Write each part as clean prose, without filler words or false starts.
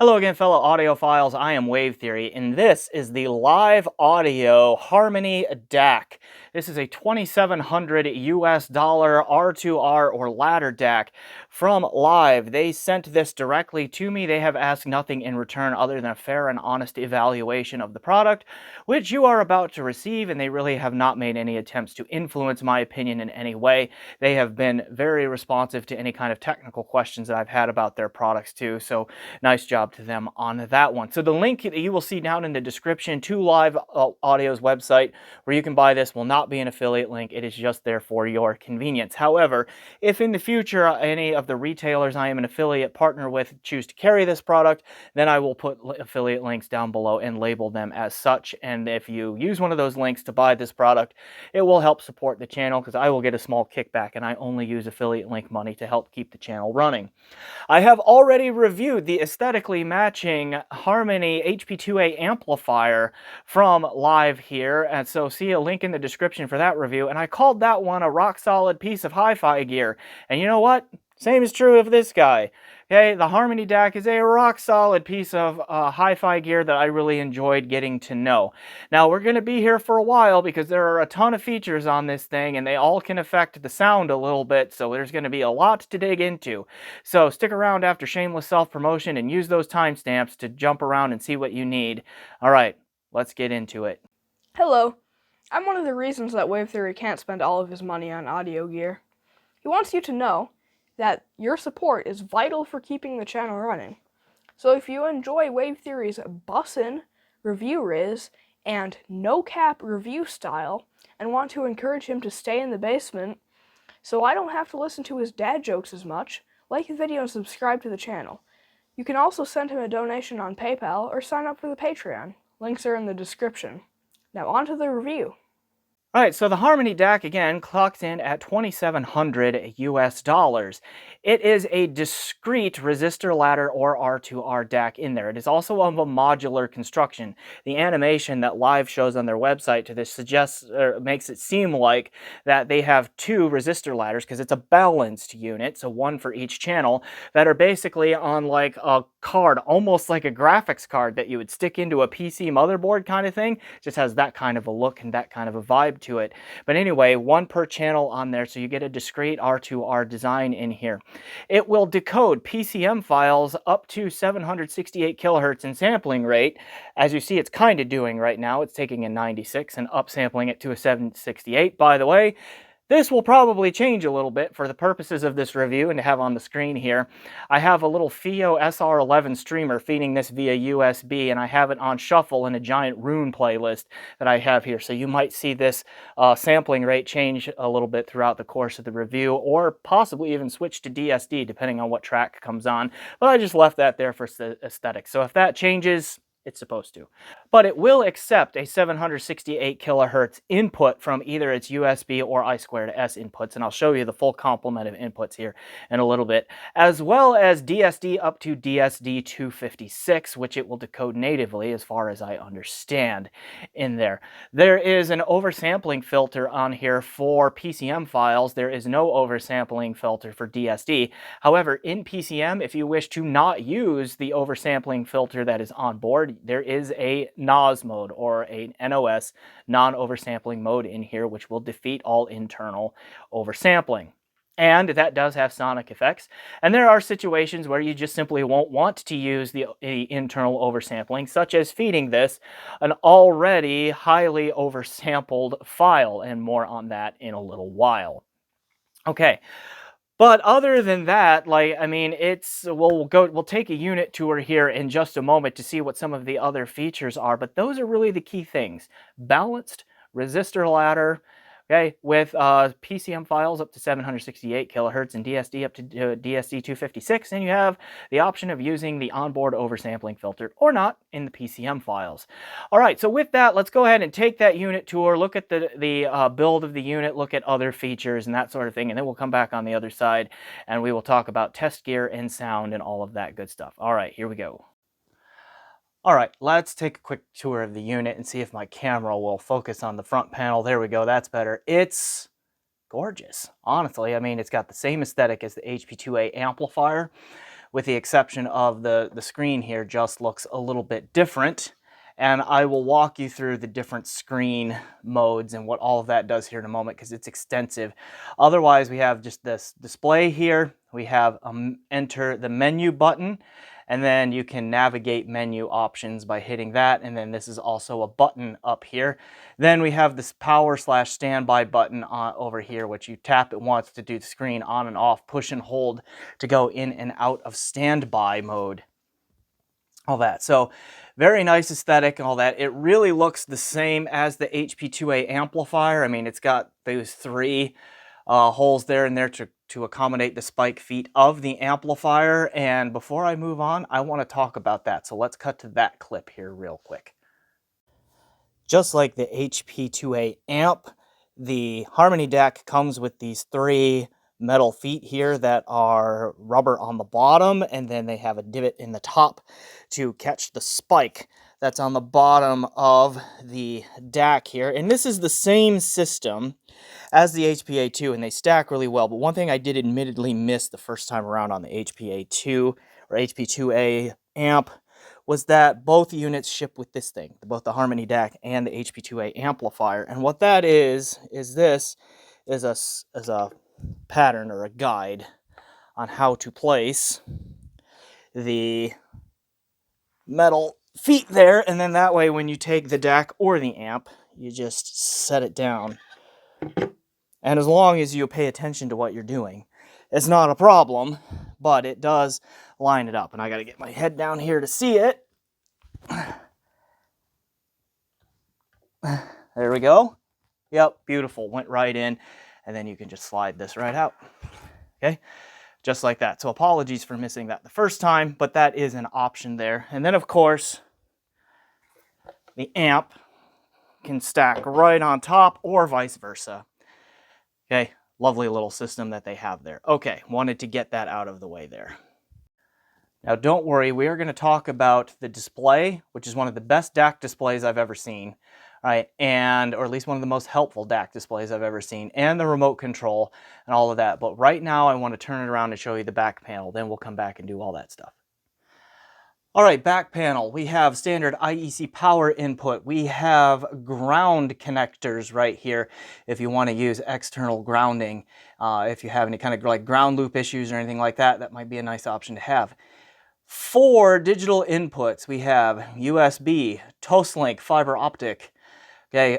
Hello again, fellow audiophiles. I am Wave Theory, and this is the live audio Harmony DAC. This is a $2,700 US R2R or ladder DAC from A-LAiV. They sent this directly to me. They have asked nothing in return other than a fair and honest evaluation of the product, which you are about to receive, and they really have not made any attempts to influence my opinion in any way. They have been very responsive to any kind of technical questions that I've had about their products too, so nice job to them on that one. So the link that you will see down in the description to A-LAiV Audio's website where you can buy this will not be an affiliate link. It is just there for your convenience. However, if in the future any of the retailers I am an affiliate partner with choose to carry this product, then I will put affiliate links down below and label them as such. And if you use one of those links to buy this product, it will help support the channel because I will get a small kickback, and I only use affiliate link money to help keep the channel running. I have already reviewed the aesthetically matching Harmony HP2A amplifier from A-LAiV here, and so see a link in the description for that review, and I called that one a rock-solid piece of hi-fi gear. And you know what? Same is true of this guy. Okay, the Harmony DAC is a rock-solid piece of hi-fi gear that I really enjoyed getting to know. Now, we're going to be here for a while because there are a ton of features on this thing, and they all can affect the sound a little bit, so there's going to be a lot to dig into. So stick around after shameless self-promotion and use those timestamps to jump around and see what you need. All right, let's get into it. Hello. I'm one of the reasons that Wave Theory can't spend all of his money on audio gear. He wants you to know that your support is vital for keeping the channel running. So if you enjoy Wave Theory's bussin' review riz and no-cap review style and want to encourage him to stay in the basement so I don't have to listen to his dad jokes as much, like the video and subscribe to the channel. You can also send him a donation on PayPal or sign up for the Patreon. Links are in the description. Now on to the review. All right, so the Harmony DAC, again, clocked in at $2,700 US. It is a discrete resistor ladder or R2R DAC in there. It is also of a modular construction. The animation that A-LAiV shows on their website to this suggests, or makes it seem like that they have two resistor ladders because it's a balanced unit, so one for each channel, that are basically on like a card, almost like a graphics card that you would stick into a PC motherboard kind of thing. Just has that kind of a look and that kind of a vibe to it. But anyway, one per channel on there, so you get a discrete R2R design in here. It will decode PCM files up to 768 kilohertz in sampling rate. As you see, it's kind of doing right now. It's taking a 96 and upsampling it to a 768. By the way, this will probably change a little bit for the purposes of this review and to have on the screen here. I have a little FIO SR11 streamer feeding this via USB, and I have it on shuffle in a giant Rune playlist that I have here. So you might see this sampling rate change a little bit throughout the course of the review, or possibly even switch to DSD depending on what track comes on. But I just left that there for aesthetics. So if that changes, it's supposed to. But it will accept a 768 kilohertz input from either its USB or I2S inputs, and I'll show you the full complement of inputs here in a little bit, as well as DSD up to DSD 256, which it will decode natively as far as I understand in there. There is an oversampling filter on here for PCM files. There is no oversampling filter for DSD. However, in PCM, if you wish to not use the oversampling filter that is on board, there is a NOS mode, or a NOS, non-oversampling mode in here, which will defeat all internal oversampling. And that does have sonic effects. And there are situations where you just simply won't want to use the internal oversampling, such as feeding this an already highly oversampled file, and more on that in a little while. Okay. But other than that, like, I mean, we'll take a unit tour here in just a moment to see what some of the other features are, but those are really the key things. Balanced resistor ladder, okay, with PCM files up to 768 kilohertz and DSD up to DSD 256, and you have the option of using the onboard oversampling filter or not in the PCM files. All right, so with that, let's go ahead and take that unit tour, look at the build of the unit, look at other features and that sort of thing, and then we'll come back on the other side and we will talk about test gear and sound and all of that good stuff. All right, here we go. All right, let's take a quick tour of the unit and see if my camera will focus on the front panel. There we go, that's better. It's gorgeous, honestly. I mean, it's got the same aesthetic as the HP2A amplifier, with the exception of the screen here just looks a little bit different. And I will walk you through the different screen modes and what all of that does here in a moment because it's extensive. Otherwise, we have just this display here. We have enter the menu button, and then you can navigate menu options by hitting that. And then this is also a button up here. Then we have this power/standby button over here, which you tap it once to do the screen on and off, push and hold to go in and out of standby mode. All that. So very nice aesthetic and all that. It really looks the same as the HP2A amplifier. I mean, it's got those three holes there and there to accommodate the spike feet of the amplifier. And before I move on, I want to talk about that. So let's cut to that clip here real quick. Just like the HP2A amp, the Harmony DAC comes with these three metal feet here that are rubber on the bottom, and then they have a divot in the top to catch the spike that's on the bottom of the DAC here. And this is the same system as the HPA2, and they stack really well. But one thing I did admittedly miss the first time around on the HPA2 or HP2A amp was that both units ship with this thing, both the Harmony DAC and the HP2A amplifier. And what that is this is a pattern or a guide on how to place the metal feet there, and then that way when you take the DAC or the amp, you just set it down. And as long as you pay attention to what you're doing, it's not a problem, but it does line it up. And I got to get my head down here to see it. There we go. Yep, beautiful. Went right in. And then you can just slide this right out. Okay, just like that. So apologies for missing that the first time, but that is an option there. And then, of course, the amp can stack right on top or vice versa. Okay, lovely little system that they have there. Okay, wanted to get that out of the way there. Now, don't worry, we are going to talk about the display, which is one of the best DAC displays I've ever seen. Right, or at least one of the most helpful DAC displays I've ever seen, and the remote control and all of that. But right now I want to turn it around and show you the back panel. Then we'll come back and do all that stuff. All right, back panel. We have standard IEC power input. We have ground connectors right here if you want to use external grounding. If you have any kind of like ground loop issues or anything like that, that might be a nice option to have. 4 digital inputs. We have USB, Toslink, fiber optic, okay,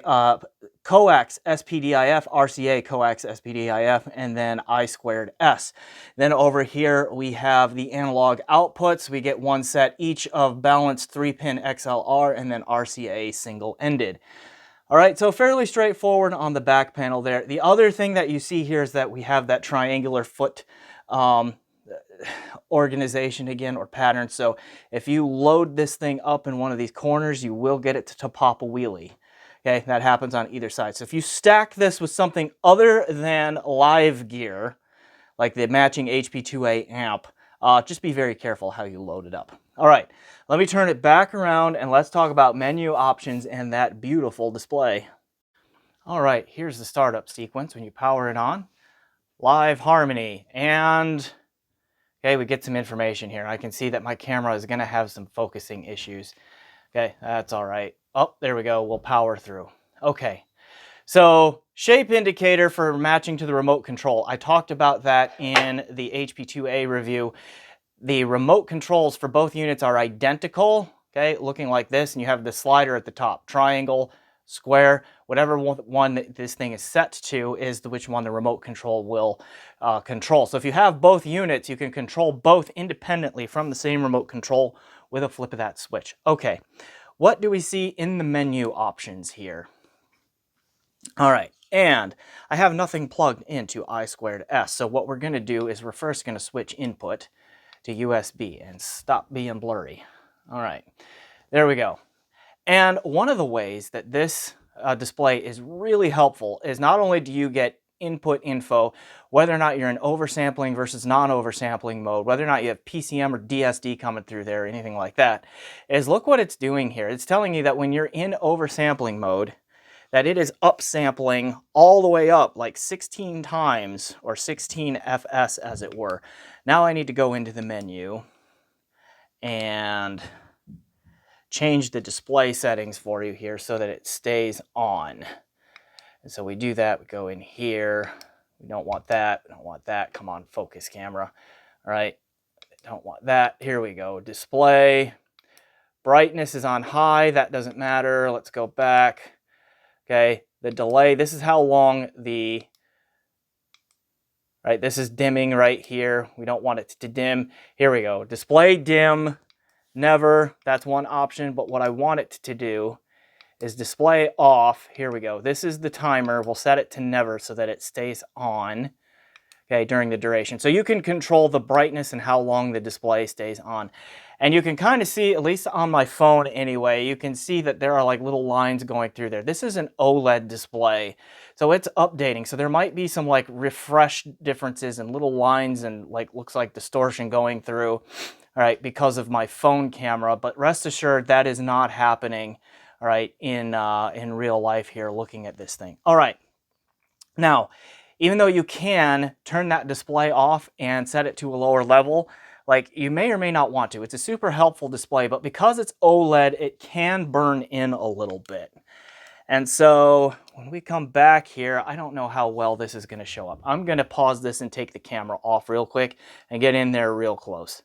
coax, SPDIF, RCA, coax, SPDIF, and then I2S. Then over here we have the analog outputs. We get one set each of balanced 3-pin XLR and then RCA single-ended. All right, so fairly straightforward on the back panel there. The other thing that you see here is that we have that triangular foot organization again, or pattern. So if you load this thing up in one of these corners, you will get it to pop a wheelie. Okay, that happens on either side. So if you stack this with something other than live gear, like the matching HP2A amp, just be very careful how you load it up. All right, let me turn it back around and let's talk about menu options and that beautiful display. All right, here's the startup sequence when you power it on. Live Harmony, and okay, we get some information here. I can see that my camera is going to have some focusing issues. Okay, that's all right. Oh, there we go. We'll power through. Okay, so shape indicator for matching to the remote control. I talked about that in the HP2A review. The remote controls for both units are identical, okay, looking like this, and you have the slider at the top, triangle, square, whatever one that this thing is set to is which one the remote control will control. So if you have both units, you can control both independently from the same remote control with a flip of that switch. Okay, what do we see in the menu options here? All right, and I have nothing plugged into I2S, so what we're going to do is we're first going to switch input to USB and stop being blurry. All right, there we go. And one of the ways that this display is really helpful is not only do you get input info, whether or not you're in oversampling versus non-oversampling mode, whether or not you have PCM or DSD coming through there or anything like that, is look what it's doing here. It's telling you that when you're in oversampling mode, that it is upsampling all the way up like 16 times, or 16 FS as it were. Now I need to go into the menu and change the display settings for you here so that it stays on. And so we do that, we go in here, we don't want that, we don't want that, come on, focus camera, all right, don't want that, here we go, display, brightness is on high, that doesn't matter, let's go back, okay, the delay, this is how long the, right, this is dimming right here, we don't want it to dim, here we go, display dim, never, that's one option, but what I want it to do is display off. Here we go. This is the timer. We'll set it to never so that it stays on, okay, during the duration. So you can control the brightness and how long the display stays on. And you can kind of see, at least on my phone anyway, you can see that there are like little lines going through there. This is an OLED display, so it's updating. So there might be some like refresh differences and little lines and like looks like distortion going through, all right, because of my phone camera. But rest assured that is not happening, all right, in real life here looking at this thing. All right, now, even though you can turn that display off and set it to a lower level, like you may or may not want to. It's a super helpful display, but because it's OLED, it can burn in a little bit. And so when we come back here, I don't know how well this is going to show up. I'm going to pause this and take the camera off real quick and get in there real close.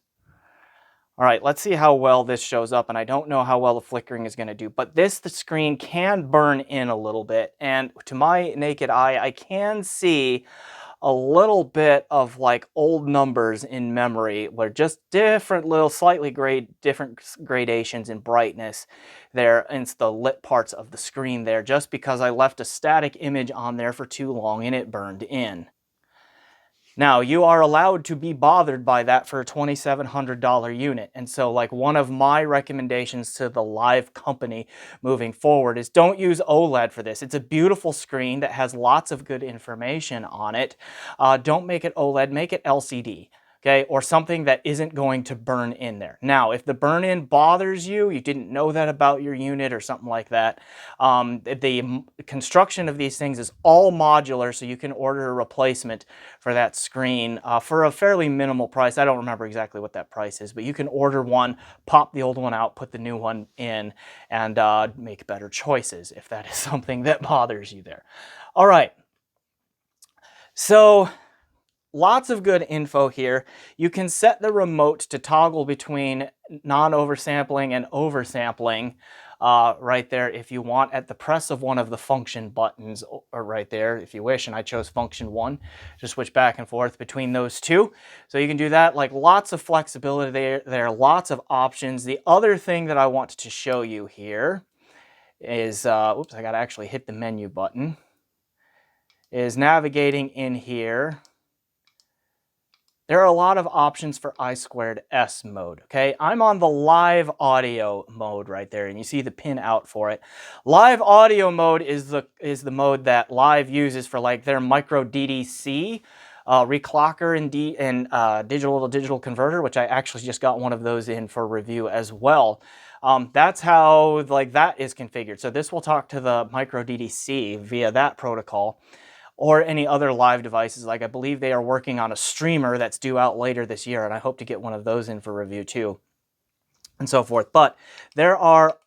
All right, let's see how well this shows up, and I don't know how well the flickering is going to do, but the screen can burn in a little bit, and to my naked eye, I can see a little bit of like old numbers in memory where just different little different gradations in brightness there in the lit parts of the screen there, just because I left a static image on there for too long and it burned in. Now, you are allowed to be bothered by that for a $2,700 unit. And so, like, one of my recommendations to the A-LAiV company moving forward is don't use OLED for this. It's a beautiful screen that has lots of good information on it. Don't make it OLED, make it LCD. Okay, or something that isn't going to burn in there. Now, if the burn-in bothers you, you didn't know that about your unit or something like that, the construction of these things is all modular, so you can order a replacement for that screen for a fairly minimal price. I don't remember exactly what that price is, but you can order one, pop the old one out, put the new one in, and make better choices if that is something that bothers you there. All right, so lots of good info here. You can set the remote to toggle between non-oversampling and oversampling right there if you want at the press of one of the function buttons or right there if you wish, and I chose function 1 to switch back and forth between those two. So you can do that, like lots of flexibility there, lots of options. The other thing that I want to show you here is, oops, I gotta actually hit the menu button, is navigating in here. There are a lot of options for I2S mode, okay? I'm on the live audio mode right there, and you see the pin out for it. Live audio mode is the mode that A-LAiV uses for like their micro DDC reclocker and digital-to-digital converter, which I actually just got one of those in for review as well. That's how like that is configured. So this will talk to the micro DDC via that protocol, or any other live devices. Like I believe they are working on a streamer that's due out later this year, and I hope to get one of those in for review too, and so forth. But there are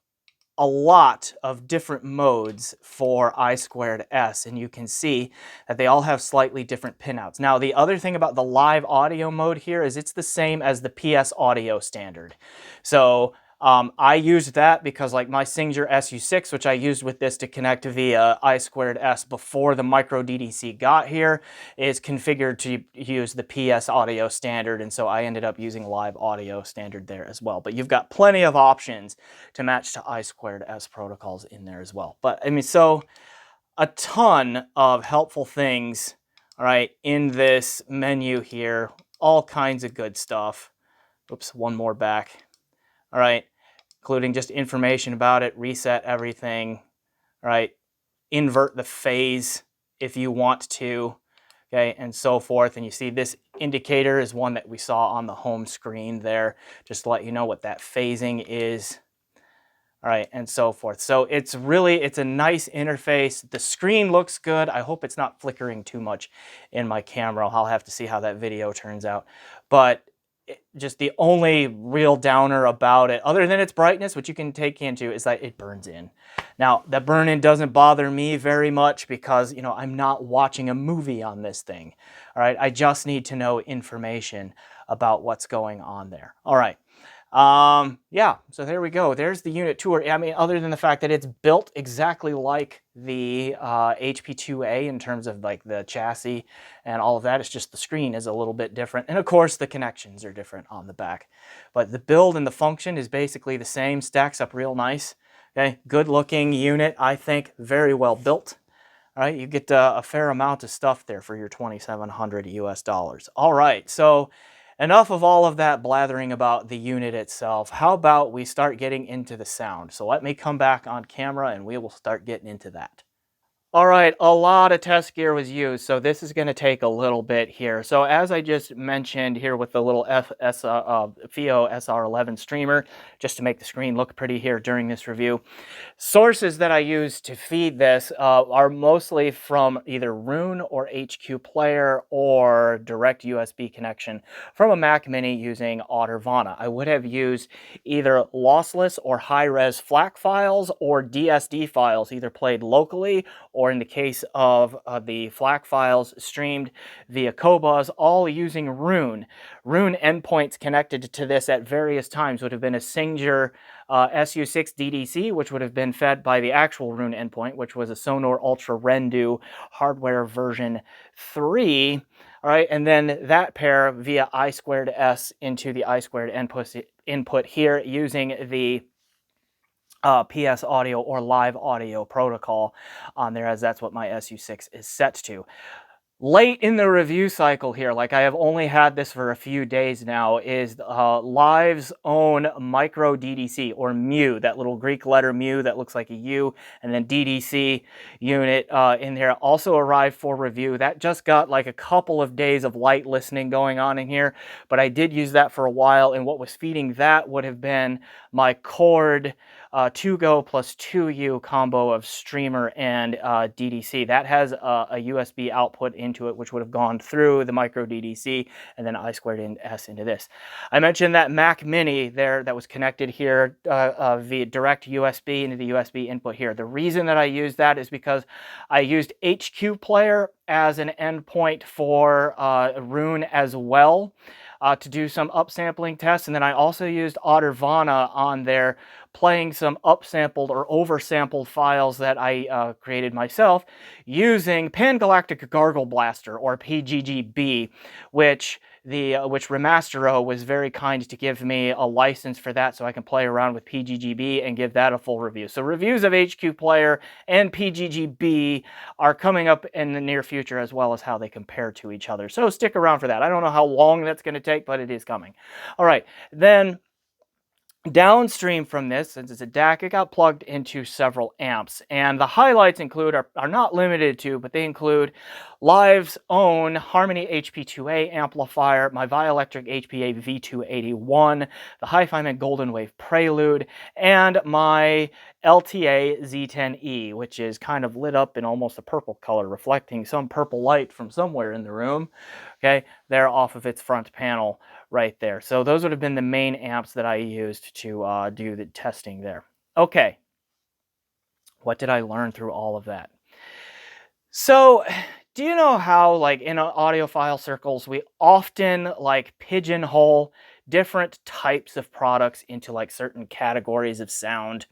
a lot of different modes for I2S, and you can see that they all have slightly different pinouts. Now, the other thing about the live audio mode here is it's the same as the PS audio standard. So I used that because like my Singer SU6, which I used with this to connect via I2S before the micro DDC got here, is configured to use the PS audio standard, and so I ended up using live audio standard there as well. But you've got plenty of options to match to I2S protocols in there as well. But I mean, so a ton of helpful things, all right, in this menu here, all kinds of good stuff. Oops, one more back. All right, including just information about it, reset everything, all right, invert the phase if you want to, okay, and so forth. And you see this indicator is one that we saw on the home screen there, just to let you know what that phasing is. all right, and so forth. So it's a nice interface. The screen looks good. I hope it's not flickering too much in my camera. I'll have to see how that video turns out. But just the only real downer about it, other than its brightness, which you can take into, is that it burns in. Now, that burn in doesn't bother me very much because, you know, I'm not watching a movie on this thing. All right, I just need to know information about what's going on there. All right. Yeah, so there we go. There's the unit tour. I mean, other than the fact that it's built exactly like the HP2A in terms of like the chassis and all of that, it's just the screen is a little bit different. And of course, the connections are different on the back. But the build and the function is basically the same, stacks up real nice. Okay, good looking unit, I think, very well built. All right, you get a fair amount of stuff there for your 2,700 US dollars. All right, so enough of all of that blathering about the unit itself. How about we start getting into the sound? So let me come back on camera and we will start getting into that. All right, a lot of test gear was used, so this is going to take a little bit here. So as I just mentioned here with the little FIO SR11 streamer, just to make the screen look pretty here during this review, sources that I use to feed this are mostly from either Roon or HQ Player or direct USB connection from a Mac Mini using R2R. I would have used either lossless or high-res FLAC files or DSD files, either played locally or in the case of the FLAC files streamed via Qobuz, all using Roon. Roon endpoints connected to this at various times would have been a Singer SU6 DDC, which would have been fed by the actual Roon endpoint, which was a Sonor Ultra Rendu hardware version 3. All right, and then that pair via I2S into the I2 input here using the PS audio or live audio protocol on there, as that's what my SU6 is set to. Late in the review cycle here, like I have only had this for a few days now, is A-LAiV's own micro DDC, or mu, that little Greek letter mu that looks like a U, and then DDC unit in there also arrived for review. That just got like a couple of days of light listening going on in here, but I did use that for a while, and what was feeding that would have been my Cord 2Go plus 2U combo of streamer and DDC. That has a USB output into it, which would have gone through the micro DDC and then I2S into this. I mentioned that Mac Mini there that was connected here via direct USB into the USB input here. The reason that I used that is because I used HQ Player as an endpoint for Roon as well. To do some upsampling tests, and then I also used R2R on there, playing some upsampled or oversampled files that I created myself using Pangalactic Gargle Blaster, or PGGB, which Remastero was very kind to give me a license for that so I can play around with PGGB and give that a full review. So reviews of HQ Player and PGGB are coming up in the near future, as well as how they compare to each other. So stick around for that. I don't know how long that's going to take, but it is coming. All right, then downstream from this, since it's a DAC, it got plugged into several amps, and the highlights include are not limited to, but they include A-LAiV's own Harmony HP2A amplifier, my Vioelectric HPA V281, the Hi-Fi-Man Golden Wave Prelude, and my LTA Z10E, which is kind of lit up in almost a purple color, reflecting some purple light from somewhere in the room. Okay, there off of its front panel right there. So those would have been the main amps that I used to do the testing there. Okay, what did I learn through all of that? So, do you know how, like, in audiophile circles, we often, like, pigeonhole different types of products into, like, certain categories of sound,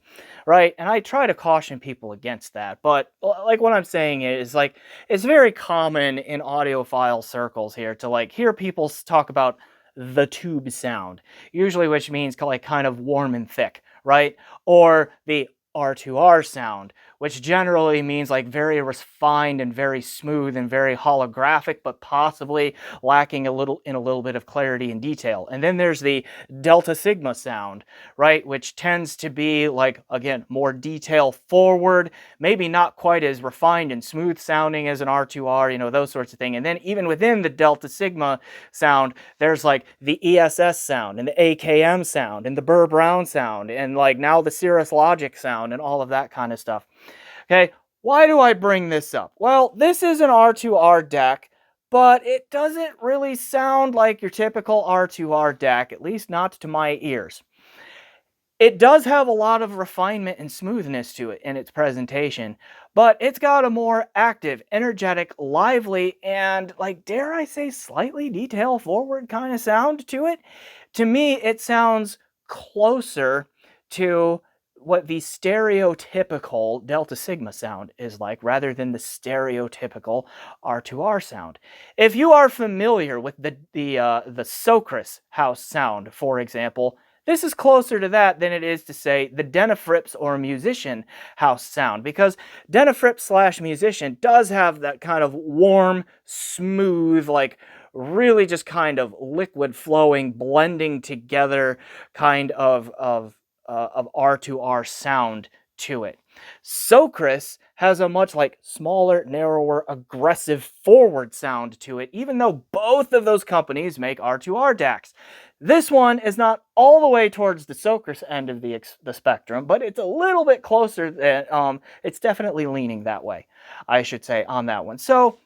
right? And I try to caution people against that, but, like, what I'm saying is, like, it's very common in audiophile circles here to, like, hear people talk about the tube sound, usually, which means, like, kind of warm and thick, right? Or the R2R sound, which generally means like very refined and very smooth and very holographic, but possibly lacking a little bit of clarity and detail. And then there's the Delta Sigma sound, right, which tends to be like, again, more detail forward, maybe not quite as refined and smooth sounding as an R2R, you know, those sorts of things. And then even within the Delta Sigma sound, there's like the ESS sound and the AKM sound and the Burr Brown sound and like now the Cirrus Logic sound and all of that kind of stuff. Okay, why do I bring this up? Well, this is an R2R DAC, but it doesn't really sound like your typical R2R DAC, at least not to my ears. It does have a lot of refinement and smoothness to it in its presentation, but it's got a more active, energetic, lively, and, like, dare I say, slightly detail-forward kind of sound to it. To me, it sounds closer to what the stereotypical Delta Sigma sound is like, rather than the stereotypical R2R sound. If you are familiar with the Socris house sound, for example, this is closer to that than it is to, say, the Denafrips or Musician house sound, because Denafrips / Musician does have that kind of warm, smooth, like really just kind of liquid flowing, blending together kind of R2R sound to it. Socris has a much like smaller, narrower, aggressive forward sound to it, even though both of those companies make R2R DACs. This one is not all the way towards the Socris end of the spectrum, but it's a little bit closer. It's definitely leaning that way, I should say, on that one. So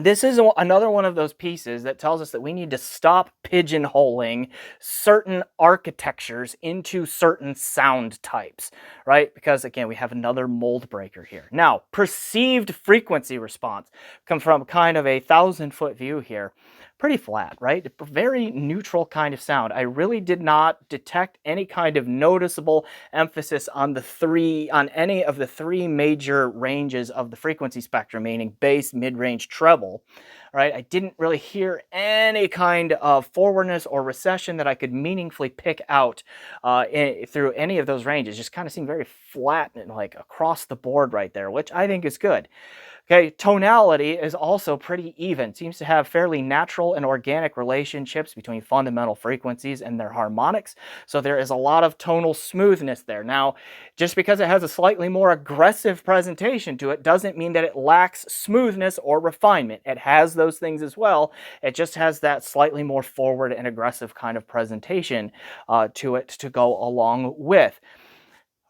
this is another one of those pieces that tells us that we need to stop pigeonholing certain architectures into certain sound types, right? Because again, we have another mold breaker here. Now, perceived frequency response come from kind of a 1,000-foot view here. Pretty flat, right? Very neutral kind of sound. I really did not detect any kind of noticeable emphasis on any of the three major ranges of the frequency spectrum, meaning bass, mid-range, treble, right? I didn't really hear any kind of forwardness or recession that I could meaningfully pick out through any of those ranges. Just kind of seemed very flat and like across the board right there, which I think is good. Okay, tonality is also pretty even. Seems to have fairly natural and organic relationships between fundamental frequencies and their harmonics. So there is a lot of tonal smoothness there. Now, just because it has a slightly more aggressive presentation to it doesn't mean that it lacks smoothness or refinement. It has those things as well. It just has that slightly more forward and aggressive kind of presentation to it to go along with.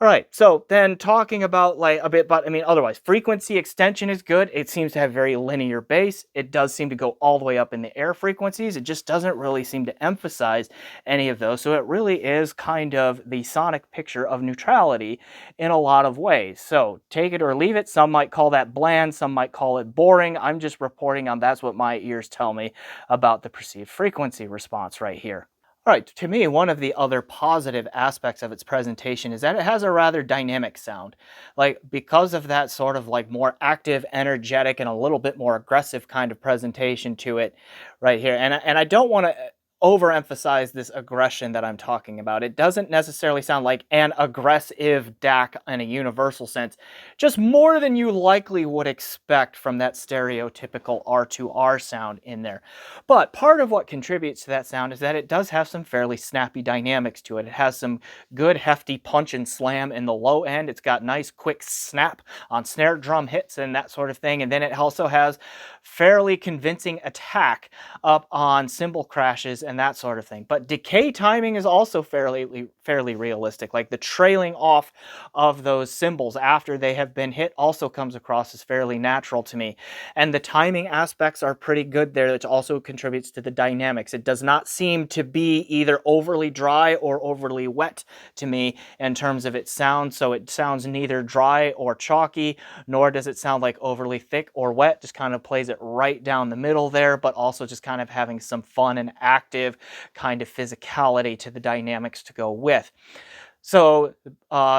All right, so then talking about like a bit, but I mean, otherwise, frequency extension is good. It seems to have very linear bass. It does seem to go all the way up in the air frequencies. It just doesn't really seem to emphasize any of those. So it really is kind of the sonic picture of neutrality in a lot of ways. So take it or leave it. Some might call that bland. Some might call it boring. I'm just reporting on that's what my ears tell me about the perceived frequency response right here. All right, to me, one of the other positive aspects of its presentation is that it has a rather dynamic sound. Like, because of that sort of like more active, energetic, and a little bit more aggressive kind of presentation to it right here. And I don't want to overemphasize this aggression that I'm talking about. It doesn't necessarily sound like an aggressive DAC in a universal sense, just more than you likely would expect from that stereotypical R2R sound in there. But part of what contributes to that sound is that it does have some fairly snappy dynamics to it. It has some good hefty punch and slam in the low end. It's got nice quick snap on snare drum hits and that sort of thing. And then it also has fairly convincing attack up on cymbal crashes and that sort of thing. But decay timing is also fairly realistic. Like the trailing off of those cymbals after they have been hit also comes across as fairly natural to me. And the timing aspects are pretty good there, which also contributes to the dynamics. It does not seem to be either overly dry or overly wet to me in terms of its sound. So it sounds neither dry or chalky, nor does it sound like overly thick or wet. Just kind of plays it right down the middle there, but also just kind of having some fun and active kind of physicality to the dynamics to go with. So,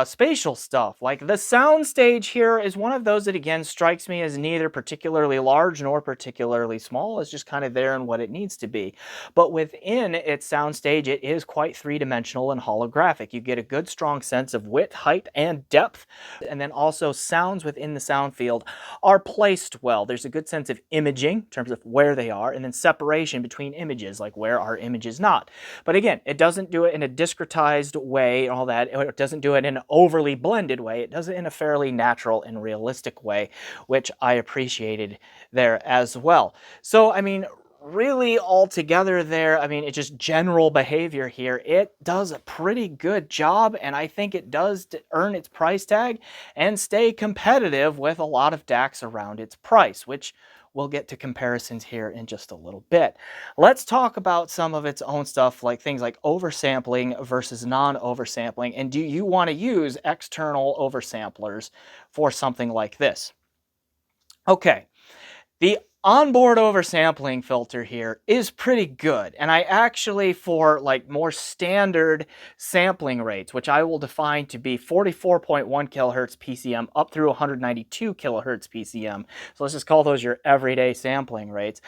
spatial stuff, like the sound stage here is one of those that again strikes me as neither particularly large nor particularly small. It's just kind of there in what it needs to be. But within its sound stage, it is quite three-dimensional and holographic. You get a good strong sense of width, height, and depth. And then also sounds within the sound field are placed well. There's a good sense of imaging in terms of where they are, and then separation between images, like where are images not. But again, it doesn't do it in a discretized way, all that. It doesn't do it in an overly blended way. It does it in a fairly natural and realistic way, which I appreciated there as well. So, I mean, really altogether there, I mean, it's just general behavior here. It does a pretty good job, and I think it does earn its price tag and stay competitive with a lot of DACs around its price, which we'll get to comparisons here in just a little bit. Let's talk about some of its own stuff, like things like oversampling versus non-oversampling. And do you want to use external oversamplers for something like this? Okay, the onboard oversampling filter here is pretty good, and I actually, for like more standard sampling rates, which I will define to be 44.1 kilohertz PCM up through 192 kilohertz PCM, so let's just call those your everyday sampling rates,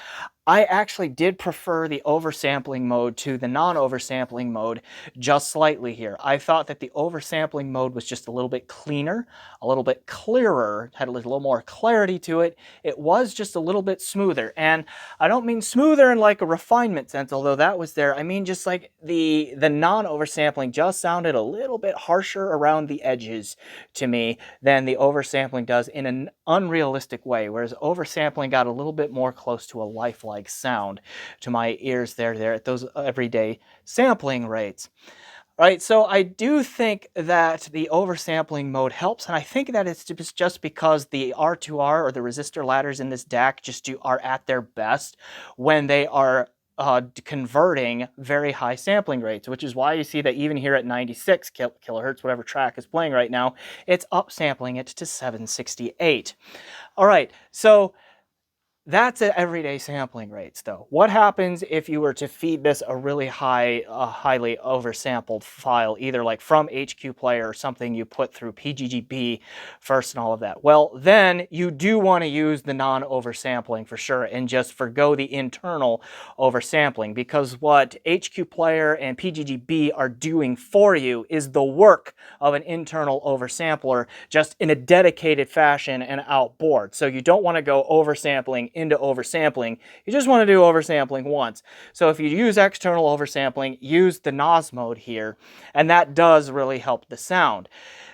I actually did prefer the oversampling mode to the non-oversampling mode just slightly here. I thought that the oversampling mode was just a little bit cleaner, a little bit clearer, had a little more clarity to it. It was just a little bit smoother. And I don't mean smoother in like a refinement sense, although that was there. I mean just like the non-oversampling just sounded a little bit harsher around the edges to me than the oversampling does in an unrealistic way, whereas oversampling got a little bit more close to a lifelike sound to my ears there at those everyday sampling rates. Right, so I do think that the oversampling mode helps, and I think that it's just because the R2R or the resistor ladders in this DAC just are at their best when they are converting very high sampling rates, which is why you see that even here at 96 kilohertz, whatever track is playing right now, it's upsampling it to 768. All right, so that's at everyday sampling rates, though. What happens if you were to feed this a really highly oversampled file, either like from HQ Player or something you put through PGGB first and all of that? Well, then you do want to use the non-oversampling for sure and just forgo the internal oversampling, because what HQ Player and PGGB are doing for you is the work of an internal oversampler, just in a dedicated fashion and outboard. So you don't want to go oversampling into oversampling. You just want to do oversampling once. So if you use external oversampling, use the NOS mode here, and that does really help the sound.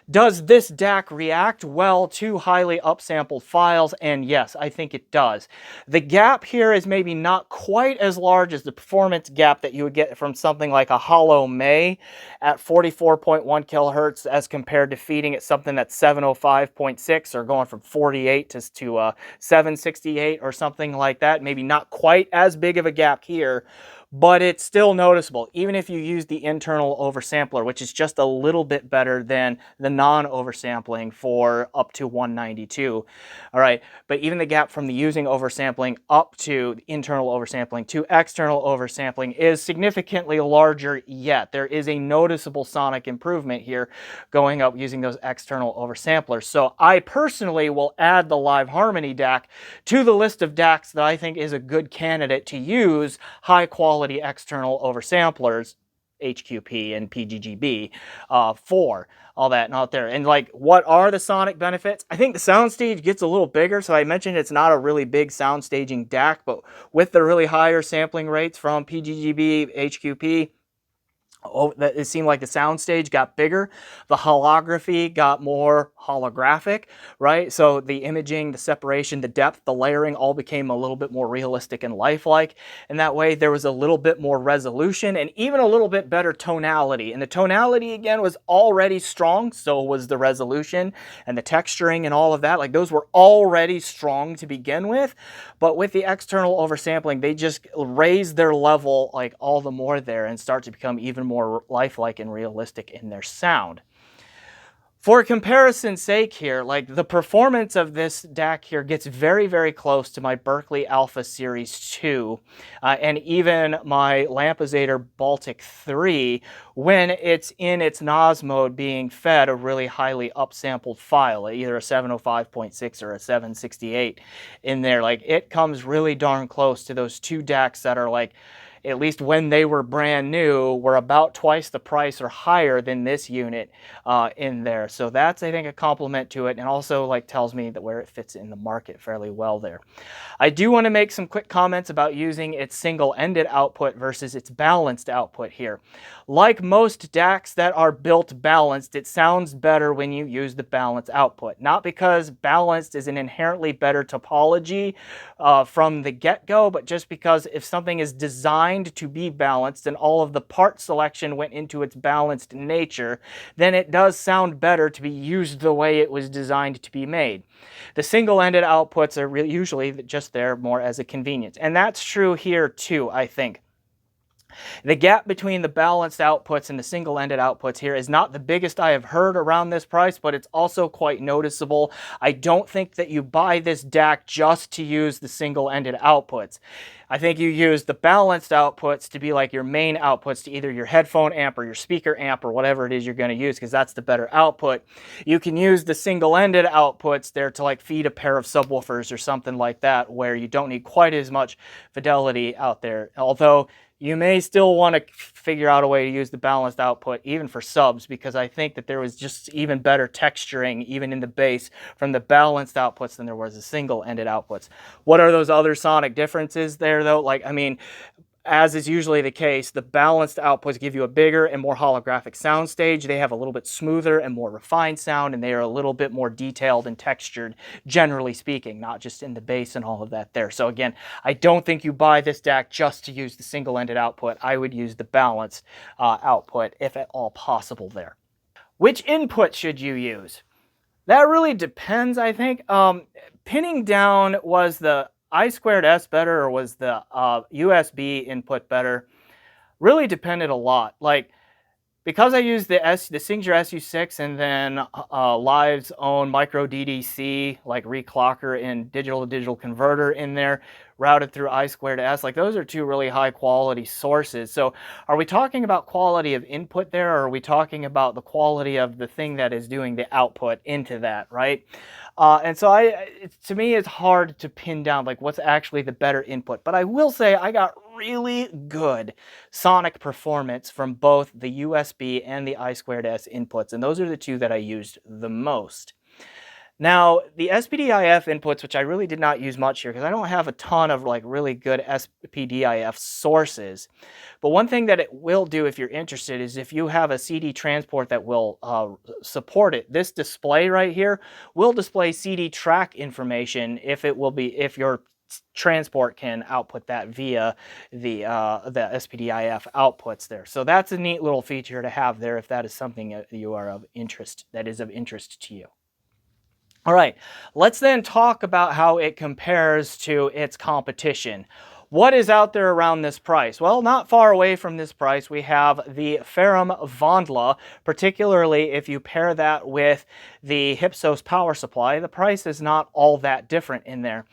Does this DAC react well to highly upsampled files? And yes, I think it does. The gap here is maybe not quite as large as the performance gap that you would get from something like a A-LAiV at 44.1 kilohertz as compared to feeding it something that's 705.6 or going from 48 to 768 or something like that. Maybe not quite as big of a gap here, but it's still noticeable, even if you use the internal oversampler, which is just a little bit better than the non-oversampling for up to 192. All right, but even the gap from the using oversampling up to the internal oversampling to external oversampling is significantly larger yet. There is a noticeable sonic improvement here going up using those external oversamplers. So I personally will add the A-LAiV Harmony DAC to the list of DACs that I think is a good candidate to use high quality external oversamplers, HQP and PGGB, for all that and out there. And like, what are the sonic benefits? I think the soundstage gets a little bigger. So I mentioned it's not a really big soundstaging DAC, but with the really higher sampling rates from PGGB, HQP, it seemed like the soundstage got bigger, the holography got more holographic, right? So the imaging, the separation, the depth, the layering all became a little bit more realistic and lifelike. And that way there was a little bit more resolution and even a little bit better tonality. And the tonality, again, was already strong, so was the resolution and the texturing and all of that. Like, those were already strong to begin with. But with the external oversampling, they just raise their level like all the more there and start to become even more lifelike and realistic in their sound. For comparison's sake here, like the performance of this DAC here gets very, very close to my Berkeley Alpha Series 2 and even my Lampezator Baltic 3 when it's in its NOS mode being fed a really highly upsampled file, either a 705.6 or a 768 in there. Like it comes really darn close to those two DACs that are like, at least when they were brand new, were about twice the price or higher than this unit in there. So that's, I think, a compliment to it, and also like tells me that where it fits in the market fairly well there. I do want to make some quick comments about using its single-ended output versus its balanced output here. Like most DACs that are built balanced, it sounds better when you use the balanced output. Not because balanced is an inherently better topology from the get-go, but just because if something is designed to be balanced and all of the part selection went into its balanced nature, then it does sound better to be used the way it was designed to be made. The single-ended outputs are usually just there more as a convenience. And that's true here too, I think. The gap between the balanced outputs and the single-ended outputs here is not the biggest I have heard around this price, but it's also quite noticeable. I don't think that you buy this DAC just to use the single-ended outputs. I think you use the balanced outputs to be like your main outputs to either your headphone amp or your speaker amp or whatever it is you're going to use, because that's the better output. You can use the single-ended outputs there to like feed a pair of subwoofers or something like that, where you don't need quite as much fidelity out there. Although you may still want to figure out a way to use the balanced output even for subs, because I think that there was just even better texturing even in the bass from the balanced outputs than there was the single-ended outputs. What are those other sonic differences there though? Like, I mean, as is usually the case, the balanced outputs give you a bigger and more holographic sound stage. They have a little bit smoother and more refined sound, and they are a little bit more detailed and textured, generally speaking, not just in the bass and all of that there. So again, I don't think you buy this DAC just to use the single-ended output. I would use the balanced output if at all possible there. Which input should you use? That really depends, I think. Pinning down, was the I2S better or was the USB input better, really depended a lot. Like, because I used the Singer SU6 and then A-LAiV's own micro DDC, like reclocker and digital-to-digital converter in there, routed through I2S, like those are two really high quality sources. So are we talking about quality of input there, or are we talking about the quality of the thing that is doing the output into that, right? And so to me, it's hard to pin down like what's actually the better input. But I will say I got really good sonic performance from both the USB and the I2S inputs, and those are the two that I used the most. Now, the SPDIF inputs, which I really did not use much here because I don't have a ton of like really good SPDIF sources. But one thing that it will do if you're interested is if you have a CD transport that will support it, this display right here will display CD track information if your transport can output that via the SPDIF outputs there. So that's a neat little feature to have there if that is something that is of interest to you. All right, let's then talk about how it compares to its competition. What is out there around this price? Well, not far away from this price, we have the Ferrum Vondla, particularly if you pair that with the Hypsos power supply. The price is not all that different in there.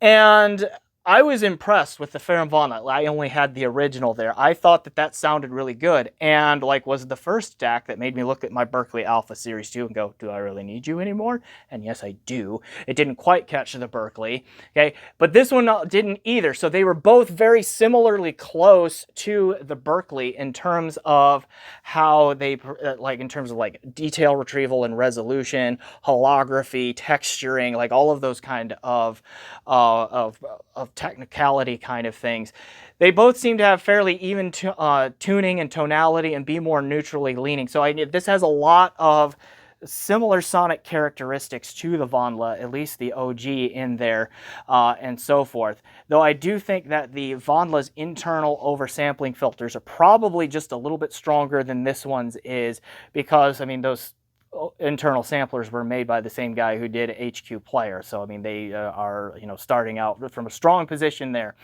And I was impressed with the Ferrum Vondla. I only had the original there. I thought that that sounded really good, and like was the first DAC that made me look at my Berkeley Alpha Series 2 and go, do I really need you anymore? And yes, I do. It didn't quite catch the Berkeley, okay? But this one didn't either. So they were both very similarly close to the Berkeley in terms of how they, in terms of like detail retrieval and resolution, holography, texturing, like all of those kind of technicality kind of things. They both seem to have fairly even tuning and tonality and be more neutrally leaning. So this has a lot of similar sonic characteristics to the Vondla, at least the OG in there, and so forth. Though I do think that the Vondla's internal oversampling filters are probably just a little bit stronger than this one's is, because, I mean, those internal samplers were made by the same guy who did HQ Player. So, I mean, they are, starting out from a strong position there,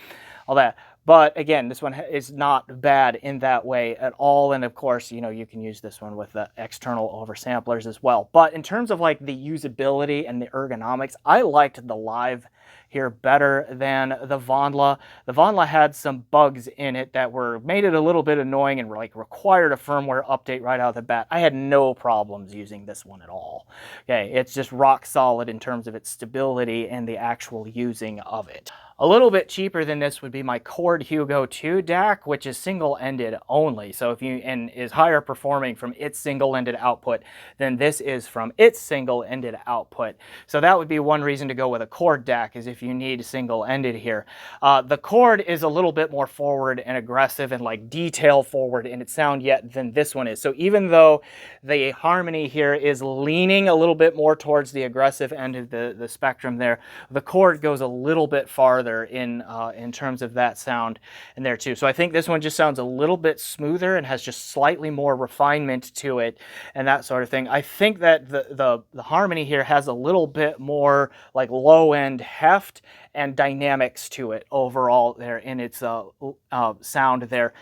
all that. But again, this one is not bad in that way at all. And of course, you can use this one with the external oversamplers as well. But in terms of like the usability and the ergonomics, I liked the A-LAiV here better than the Vanla. The Vanla had some bugs in it that made it a little bit annoying and like required a firmware update right out of the bat. I had no problems using this one at all. Okay, it's just rock solid in terms of its stability and the actual using of it. A little bit cheaper than this would be my Chord Hugo 2 DAC, which is single-ended only. So and is higher performing from its single-ended output than this is from its single-ended output. So that would be one reason to go with a Chord DAC, is if you need single-ended here. The Chord is a little bit more forward and aggressive and like detail forward in its sound yet than this one is. So even though the Harmony here is leaning a little bit more towards the aggressive end of the spectrum there, the Chord goes a little bit farther in terms of that sound in there too. So I think this one just sounds a little bit smoother and has just slightly more refinement to it and that sort of thing. I think that the Harmony here has a little bit more like low end heft and dynamics to it overall there in its sound there.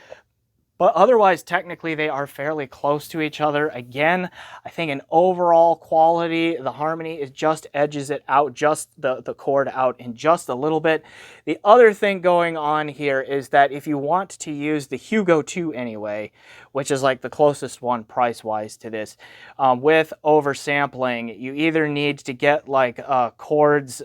But otherwise, technically, they are fairly close to each other. Again, I think in overall quality, the Harmony just edges it out, just the Chord out in just a little bit. The other thing going on here is that if you want to use the Hugo 2 anyway, which is like the closest one price-wise to this, with oversampling, you either need to get like Chord's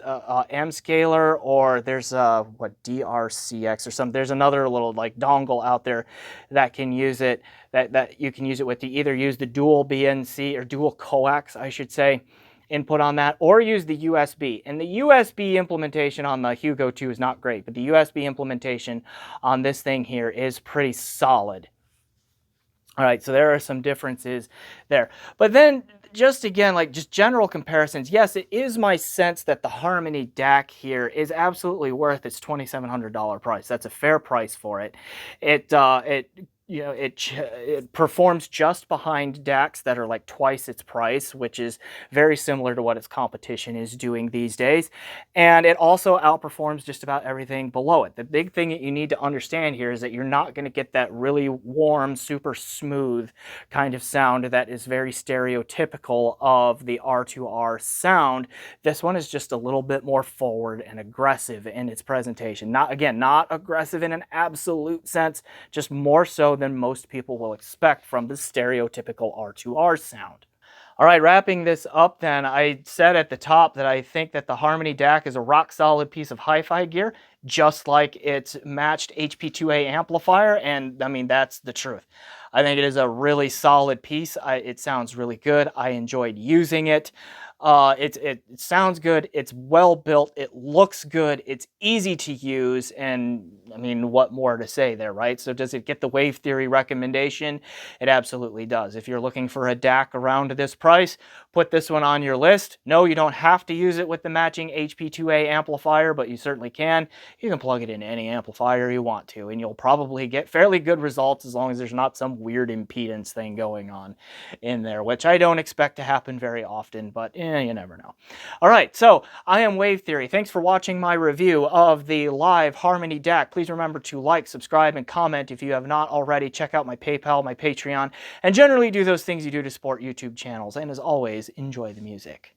M-scaler, or there's what, DRCX or something. There's another little like dongle out there that can use it, that you can use it with, to either use the dual BNC or dual coax, I should say, input on that, or use the USB. And the USB implementation on the Hugo 2 is not great, but the USB implementation on this thing here is pretty solid. All right, so there are some differences there. But then, just again, like just general comparisons, yes, it is my sense that the Harmony DAC here is absolutely worth its $2,700 price. That's a fair price for it. It performs just behind DACs that are like twice its price, which is very similar to what its competition is doing these days. And it also outperforms just about everything below it. The big thing that you need to understand here is that you're not going to get that really warm, super smooth kind of sound that is very stereotypical of the R2R sound. This one is just a little bit more forward and aggressive in its presentation. Not aggressive in an absolute sense, just more so than most people will expect from the stereotypical R2R sound. All right, wrapping this up then, I said at the top that I think that the Harmony DAC is a rock-solid piece of hi-fi gear, just like its matched HP2A amplifier, and I mean, that's the truth. I think it is a really solid piece. It sounds really good. I enjoyed using it. It sounds good, it's well built, it looks good, it's easy to use, and I mean, what more to say there, right? So does it get the Wave Theory recommendation? It absolutely does. If you're looking for a DAC around this price, put this one on your list. No, you don't have to use it with the matching HP2A amplifier, but you certainly can. You can plug it in any amplifier you want to, and you'll probably get fairly good results as long as there's not some weird impedance thing going on in there, which I don't expect to happen very often, but you never know. All right, so I am Wave Theory. Thanks for watching my review of the A-LAiV Harmony DAC. Please remember to like, subscribe, and comment if you have not already. Check out my PayPal, my Patreon, and generally do those things you do to support YouTube channels. And as always, enjoy the music.